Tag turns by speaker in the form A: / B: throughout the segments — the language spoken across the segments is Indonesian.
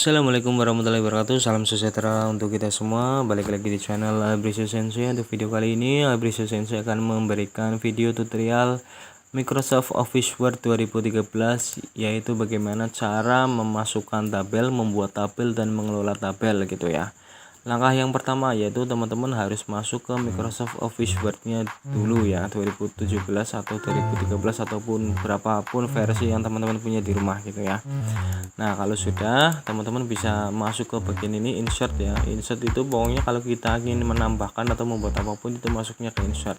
A: Assalamualaikum warahmatullahi wabarakatuh. Salam sejahtera untuk kita semua. Balik lagi di channel Abrisio Sensei. Untuk video kali ini Abrisio Sensei akan memberikan video tutorial Microsoft Office Word 2013, yaitu bagaimana cara memasukkan tabel, membuat tabel dan mengelola tabel gitu ya. Langkah yang pertama yaitu teman-teman harus masuk ke Microsoft Office Word-nya dulu ya, 2017 atau 2013 ataupun berapapun versi yang teman-teman punya di rumah gitu ya. Nah, kalau sudah, teman-teman bisa masuk ke bagian ini, insert ya. Insert itu pokoknya kalau kita ingin menambahkan atau membuat apapun itu masuknya ke insert.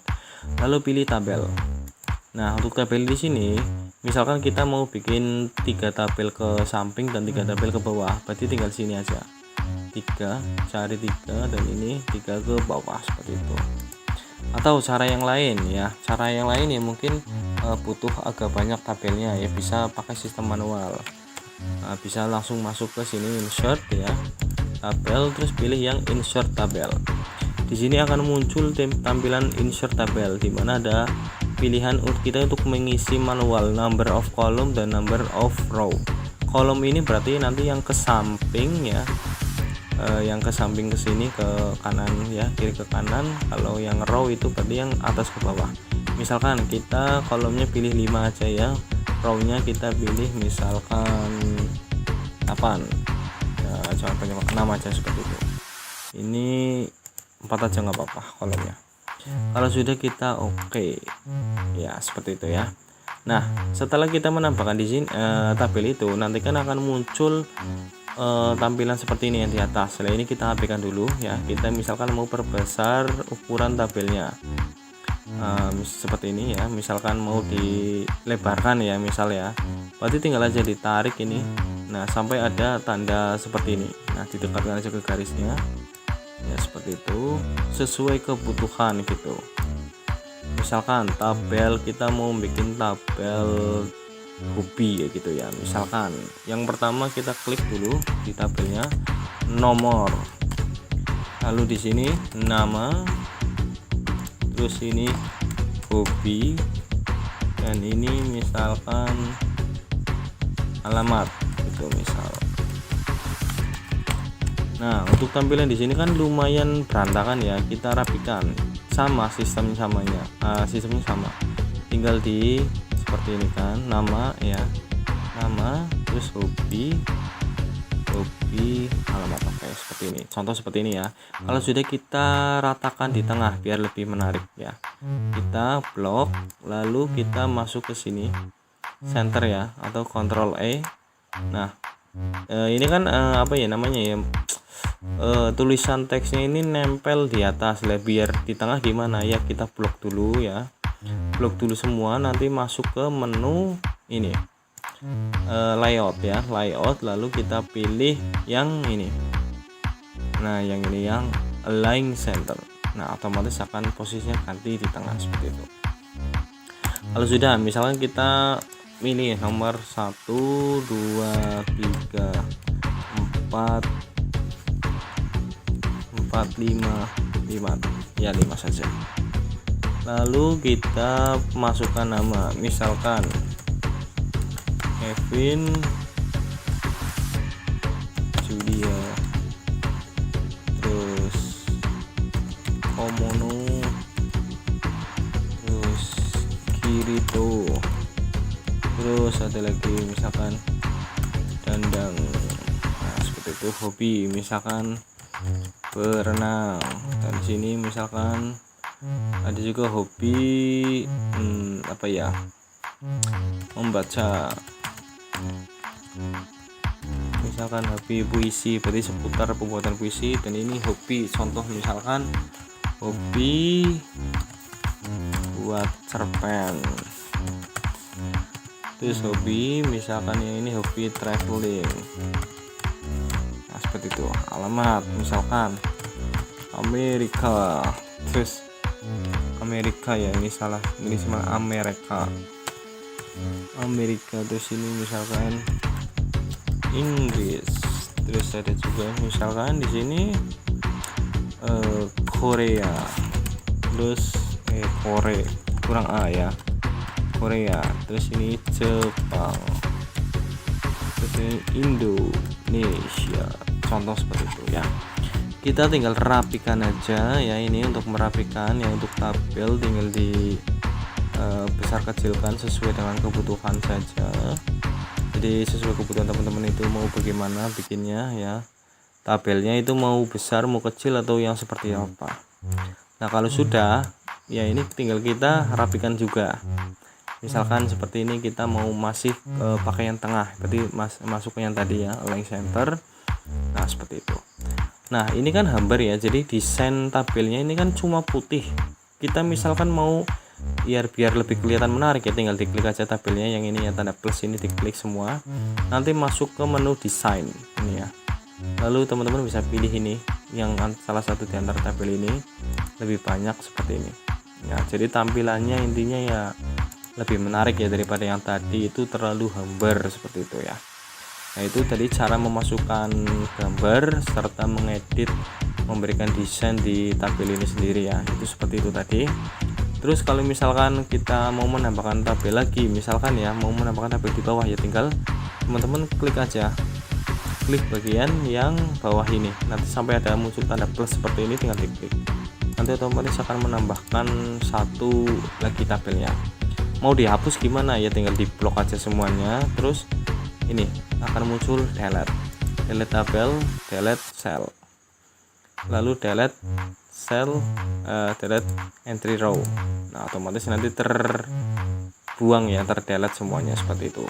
A: Lalu pilih tabel. Nah, untuk tabel di sini, misalkan kita mau bikin 3 tabel ke samping dan 3 tabel ke bawah, berarti tinggal sini aja. 3, cari 3 dan ini 3 ke bawah seperti itu. Atau cara yang lain ya, mungkin butuh agak banyak tabelnya ya, bisa pakai sistem manual. Nah, bisa langsung masuk ke sini insert ya, tabel, terus pilih yang insert tabel. Di sini akan muncul tampilan insert tabel di mana ada pilihan kita untuk mengisi manual number of column dan number of row. Kolom ini berarti nanti yang ke samping ya, yang ke samping ke sini ke kanan ya, kiri ke kanan. Kalau yang row itu berarti yang atas ke bawah. Misalkan kita kolomnya pilih 5 aja ya, row-nya kita pilih misalkan 8 ya, jangan banyak 6 aja seperti itu. Ini 4 aja nggak apa-apa kolomnya. Kalau sudah kita oke ya, seperti itu ya. Nah, setelah kita menambahkan di sini tabel itu, nanti kan akan muncul tampilan seperti ini yang di atas. Setelah ini kita hapuskan dulu ya. Kita misalkan mau perbesar ukuran tabelnya, seperti ini ya. Misalkan mau dilebarkan ya, misal ya, berarti tinggal aja ditarik ini. Nah, sampai ada tanda seperti ini. Nah, didekatkan aja ke garisnya ya, seperti itu, sesuai kebutuhan gitu. Misalkan tabel, kita mau bikin tabel hobi ya gitu ya. Misalkan yang pertama kita klik dulu di tabelnya nomor, lalu di sini nama, terus ini hobi, dan ini misalkan alamat itu misal. Nah, untuk tampilan di sini kan lumayan berantakan ya, kita rapikan. Sama sistemnya sama, tinggal di seperti ini kan, nama ya, nama, terus hobi, alamat. Oke, seperti ini, contoh seperti ini ya. Kalau sudah, kita ratakan di tengah biar lebih menarik ya. Kita blok, lalu kita masuk ke sini center ya, atau Ctrl E. Nah, ini kan apa ya namanya ya, tulisan teksnya ini nempel di atas lah, biar di tengah gimana ya, kita blok dulu ya, blok dulu semua. Nanti masuk ke menu ini, layout ya, layout, lalu kita pilih yang ini. Nah, yang ini yang align center. Nah, otomatis akan posisinya ganti di tengah seperti itu. Kalau sudah, misalkan kita pilih nomor 1 2 3 4 5 ya, 5 saja. Lalu kita masukkan nama, misalkan Kevin Julia, terus Komono, terus Kirito, terus ada lagi misalkan Dandang. Nah, seperti itu. Hobi misalkan berenang, dan sini misalkan ada juga hobi apa ya, membaca, misalkan hobi puisi, berarti seputar pembuatan puisi. Dan ini hobi, contoh misalkan hobi buat cerpen, terus hobi misalkan yang ini hobi traveling. Nah, seperti itu. Alamat misalkan Amerika, terus Amerika ya, ini salah, ini sama Amerika, terus ini misalkan Inggris, terus ada juga misalkan di sini Korea, terus kurang A ya, Korea, terus ini Jepang, terus ini Indonesia. Contoh seperti itu ya. Kita tinggal rapikan aja ya. Ini untuk merapikan ya, untuk tabel tinggal di besar kecilkan sesuai dengan kebutuhan saja. Jadi sesuai kebutuhan teman-teman itu mau bagaimana bikinnya ya. Tabelnya itu mau besar, mau kecil, atau yang seperti apa. Nah kalau sudah ya, ini tinggal kita rapikan juga. Misalkan seperti ini, kita mau masih pakai yang tengah, berarti masuk ke yang tadi ya, align center. Nah seperti itu. Nah ini kan hambar ya, jadi desain tabelnya ini kan cuma putih. Kita misalkan mau biar lebih kelihatan menarik ya, tinggal diklik aja tabelnya yang ini ya, tanda plus ini diklik semua. Nanti masuk ke menu desain ini ya. Lalu teman-teman bisa pilih ini yang salah satu di antara tabel ini, lebih banyak seperti ini. Ya, jadi tampilannya intinya ya lebih menarik ya daripada yang tadi itu terlalu hambar seperti itu ya. Nah itu tadi cara memasukkan gambar serta mengedit, memberikan desain di tabel ini sendiri ya. Itu seperti itu tadi. Terus kalau misalkan kita mau menambahkan tabel lagi, misalkan ya mau menambahkan tabel di bawah ya, tinggal teman-teman klik aja, klik bagian yang bawah ini, nanti sampai ada muncul tanda plus seperti ini, tinggal diklik. Nanti otomatis akan menambahkan satu lagi tabelnya. Mau dihapus gimana ya, tinggal di blok aja semuanya. Terus ini akan muncul delete tabel, delete cell, lalu delete cell, delete entry row. Nah otomatis nanti terbuang ya, terdelete semuanya seperti itu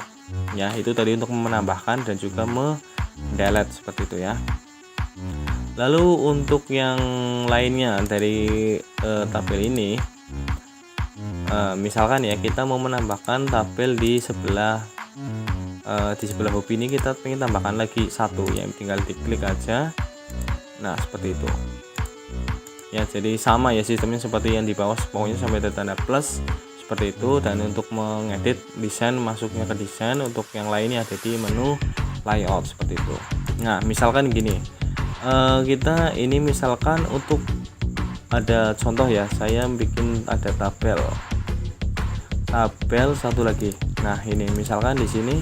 A: ya. Itu tadi untuk menambahkan dan juga delete seperti itu ya. Lalu untuk yang lainnya dari tabel ini, misalkan ya kita mau menambahkan tabel di sebelah hobi ini, kita ingin tambahkan lagi satu ya, tinggal diklik aja. Nah seperti itu ya, jadi sama ya sistemnya seperti yang di bawah, pokoknya sampai ada tanda plus seperti itu. Dan untuk mengedit desain, masuknya ke desain, untuk yang lainnya ada di menu layout seperti itu. Nah misalkan gini, kita ini misalkan untuk ada contoh ya, saya bikin ada tabel satu lagi. Nah ini misalkan di sini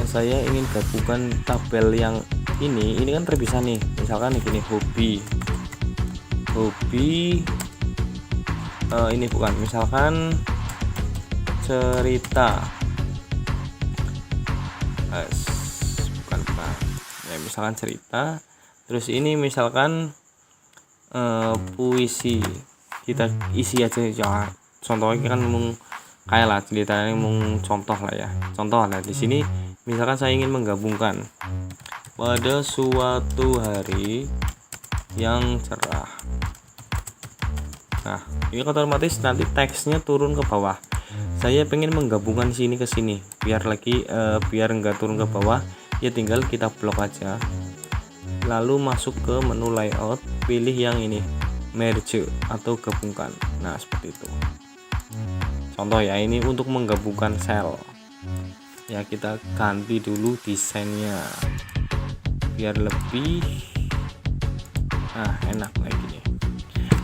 A: saya ingin gabungkan tabel yang ini kan terpisah nih. Misalkan gini, hobi ini bukan, misalkan cerita, bukan ya, misalkan cerita. Terus ini misalkan puisi, kita isi aja ya. Contohnya kan kayak lah ceritanya, contoh lah di sini. Misalkan saya ingin menggabungkan pada suatu hari yang cerah. Nah ini otomatis nanti teksnya turun ke bawah. Saya pengen menggabungkan sini ke sini, biar enggak turun ke bawah ya, tinggal kita blok aja, lalu masuk ke menu layout, pilih yang ini, merge atau gabungkan. Nah seperti itu. Contoh ya, ini untuk menggabungkan sel ya, kita ganti dulu desainnya biar lebih enak lagi nih.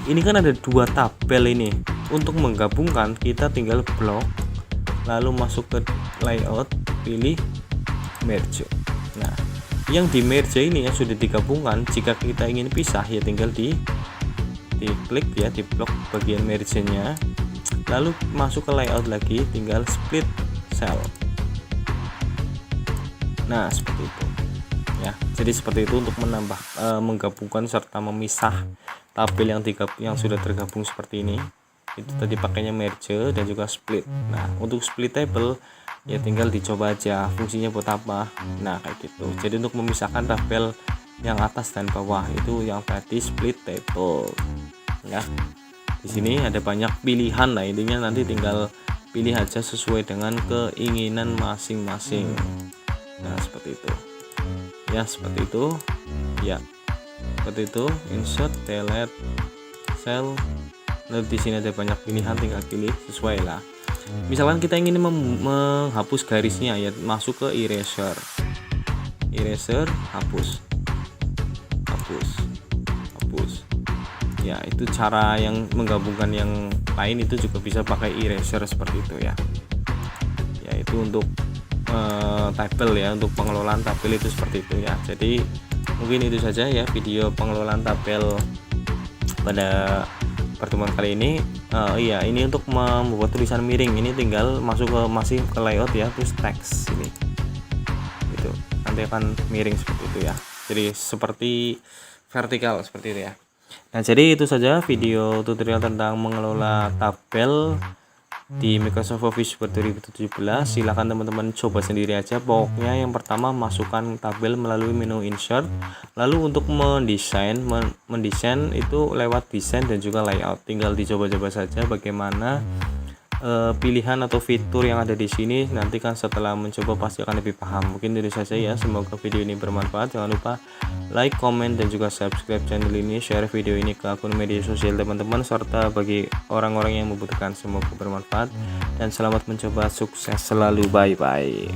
A: Ini kan ada dua tabel ini, untuk menggabungkan kita tinggal blok, lalu masuk ke layout, pilih merge. Nah yang di merge ini yang sudah digabungkan, jika kita ingin pisah ya tinggal diklik ya, di blok bagian merge nya, lalu masuk ke layout lagi, tinggal split cell. Nah seperti itu ya. Jadi seperti itu untuk menggabungkan serta memisah tabel yang sudah tergabung seperti ini. Itu tadi pakainya merge dan juga split. Nah untuk split table ya tinggal dicoba aja fungsinya buat apa. Nah kayak gitu. Jadi untuk memisahkan tabel yang atas dan bawah itu yang tadi split table ya. Di sini ada banyak pilihan lah, intinya nanti tinggal pilih aja sesuai dengan keinginan masing-masing. Nah seperti itu ya, seperti itu ya, seperti itu. Insert, delete, cell. Nah di sini ada banyak pilihan, tinggal pilih sesuai lah. Misalkan kita ingin menghapus garisnya ya, masuk ke eraser, hapus ya. Itu cara yang menggabungkan yang lain, itu juga bisa pakai eraser seperti itu ya. Ya itu untuk tabel ya, untuk pengelolaan tabel itu seperti itu ya. Jadi mungkin itu saja ya video pengelolaan tabel pada pertemuan kali ini. Iya, ini untuk membuat tulisan miring ini tinggal masih ke layout ya, terus teks ini gitu, nanti akan miring seperti itu ya, jadi seperti vertikal seperti itu ya. Nah, jadi itu saja video tutorial tentang mengelola tabel di Microsoft Office Word 2017. Silahkan teman-teman coba sendiri aja. Pokoknya yang pertama, masukkan tabel melalui menu insert. Lalu untuk mendesain itu lewat desain dan juga layout. Tinggal dicoba-coba saja bagaimana pilihan atau fitur yang ada di sini. Nanti kan setelah mencoba pasti akan lebih paham. Mungkin itu saja ya. Semoga video ini bermanfaat. Jangan lupa like, comment, dan juga subscribe channel ini. Share video ini ke akun media sosial teman-teman, serta bagi orang-orang yang membutuhkan. Semoga bermanfaat dan selamat mencoba. Sukses selalu. Bye bye.